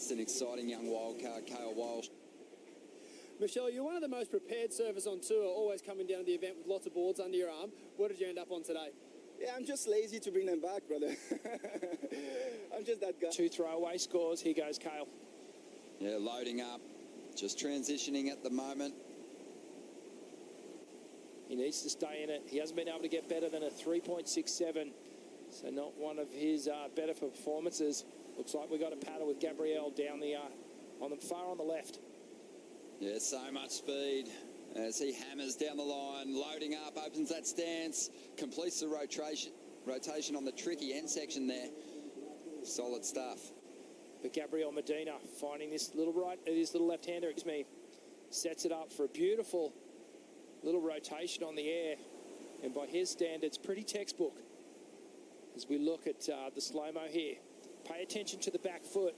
against an exciting young wildcard, Kael Walsh. Michelle, you're one of the most prepared surfers on tour, always coming down to the event with lots of boards under your arm. What did you end up on today? Yeah, I'm just lazy to bring them back, brother. I'm just that guy. 2 throwaway scores. Here goes Kael. Yeah, loading up, just transitioning at the moment. He needs to stay in it. He hasn't been able to get better than a 3.67. So not one of his better performances. Looks like we got a paddle with Gabriel down the far on the left. Yeah, so much speed as he hammers down the line, loading up, opens that stance, completes the rotation on the tricky end section there. Solid stuff. But Gabriel Medina finding this little left-hander, sets it up for a beautiful little rotation on the air. And by his standards, pretty textbook. As we look at the slow-mo here. Pay attention to the back foot.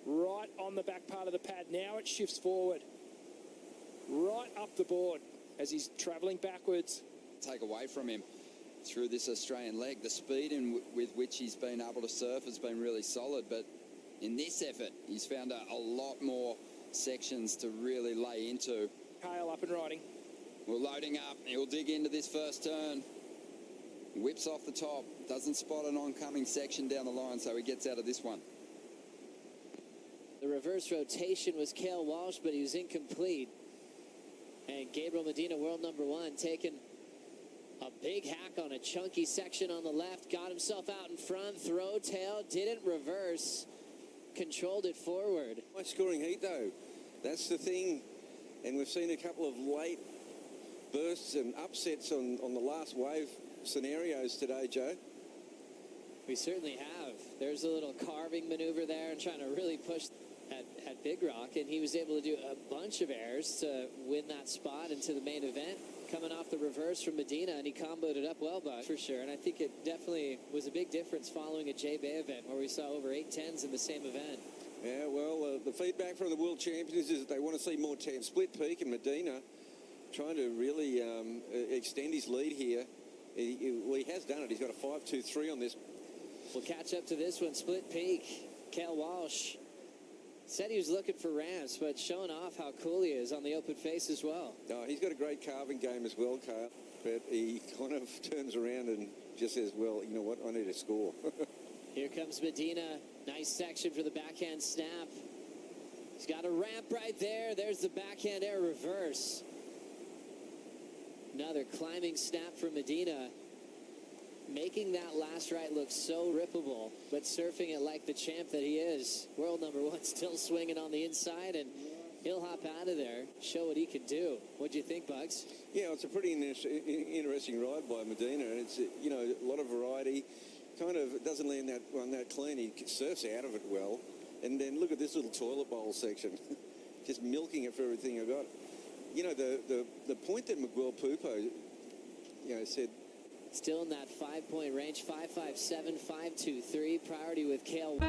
Right on the back part of the pad. Now it shifts forward. Right up the board as he's travelling backwards. Take away from him through this Australian leg. The speed with which he's been able to surf has been really solid, but in this effort, he's found a lot more sections to really lay into. Kael up and riding. We're loading up. He'll dig into this first turn. Whips off the top. Doesn't spot an oncoming section down the line, so he gets out of this one. The reverse rotation was Kael Walsh, but he was incomplete. And Gabriel Medina, world number 1, taking a big hack on a chunky section on the left. Got himself out in front. Throw tail. Didn't reverse. Controlled it forward. High scoring heat, though. That's the thing. And we've seen a couple of late bursts and upsets on the last wave scenarios today, Joe. We certainly have. There's a little carving maneuver there and trying to really push at Big Rock, and he was able to do a bunch of airs to win that spot into the main event, coming off the reverse from Medina, and he comboed it up well, but for sure. And I think it definitely was a big difference following a J-Bay event where we saw over 8-10s in the same event. Yeah, well, the feedback from the world champions is that they want to see more 10 split peak, and Medina trying to really extend his lead here. He has done it. He's got a 5.23 on this. We'll catch up to this one. Split peak. Kael Walsh said he was looking for ramps, but showing off how cool he is on the open face as well. Oh, he's got a great carving game as well, Kael. But he kind of turns around and just says, well, you know what, I need a score. Here comes Medina. Nice section for the backhand snap. He's got a ramp right there. There's the backhand air reverse. Another climbing snap from Medina. Making that last right look so rippable, but surfing it like the champ that he is. World number 1 still swinging on the inside, and he'll hop out of there, show what he can do. What'd you think, Bugs? Yeah, it's a pretty interesting ride by Medina. It's, you know, a lot of variety. Kind of doesn't land that one that clean. He surfs out of it well. And then look at this little toilet bowl section. Just milking it for everything I got. You know, the point that Miguel Pupo, you know, said, still in that 5-point range, 5.57, 5.23. Priority with Kael.